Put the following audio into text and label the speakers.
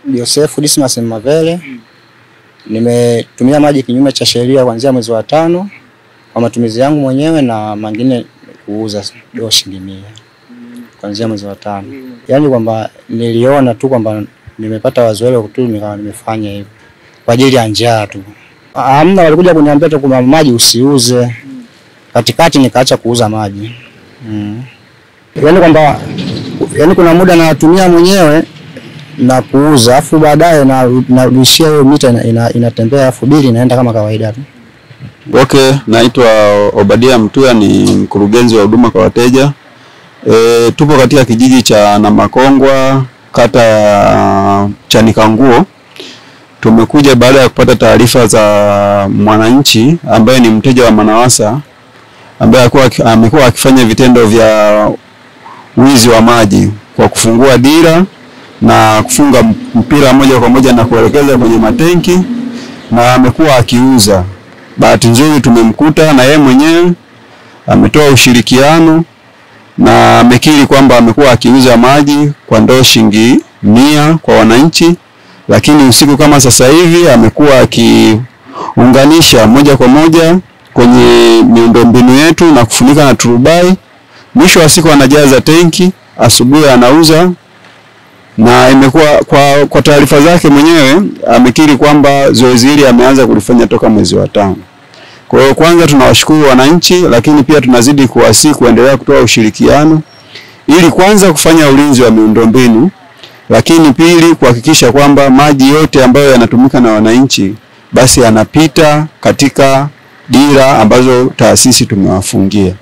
Speaker 1: Joseph Dismas Mavele. Nimetumia maji kinyume cha sheria kuanzia mwezi wa 5 kwa matumizi yangu mwenyewe na mengine kuuza dola shilingi 100 kuanzia mwezi wa 5. Yaani kwamba niliona tu kwamba nimepata wazo hilo tu nikawa nimefanya hivyo kwa ajili ya njaa tu. Hamna, walikuja kuniambia tu kwamba maji usiuze. Katikati nikaacha kuuza maji. Yaani kwamba kuna muda natumia mwenyewe na kuuza afu baadaye narudishia hiyo mita inatembea afu bili inaenda kama kawaida tu.
Speaker 2: Okay, naitwa Obadia Mtuya, ni mkurugenzi wa huduma kwa wateja. Tupo katika kijiji cha Namakongwa, kata ya Chanikanguo. Tumekuja baada ya kupata taarifa za mwananchi ambaye ni mteja wa Manawasa ambaye amekuwa akifanya vitendo vya wizi wa maji kwa kufungua dira na kufunga mpira moja kwa moja na kuelekeza kwenye matenki na amekuwa akiuza. Bahati nzuri tumemkuta na yeye mwenyewe ametoa ushirikiano na amekiri kwamba amekuwa akiuza maji kwa ndoo shilingi 100 kwa wananchi, lakini usiku kama sasa hivi amekuwa akiunganisha moja kwa moja kwenye miundombinu yetu na kufunika na turubai. Mwisho wa siku anajaza tenki, asubuhi anauza, na imekuwa kwa taarifa zake mwenyewe amekiri kwamba zoezi hili ameanza kulifanya toka mwezi wa 5. Kwa hiyo kwanza tunawashukuru wananchi, lakini pia tunazidi kuwasihi kuendelea kutoa ushirikiano ili kwanza kufanya ulinzi wa miundombinu, lakini pili kuhakikisha kwamba maji yote ambayo yanatumika na wananchi basi yanapita katika dira ambazo taasisi tumewafungia.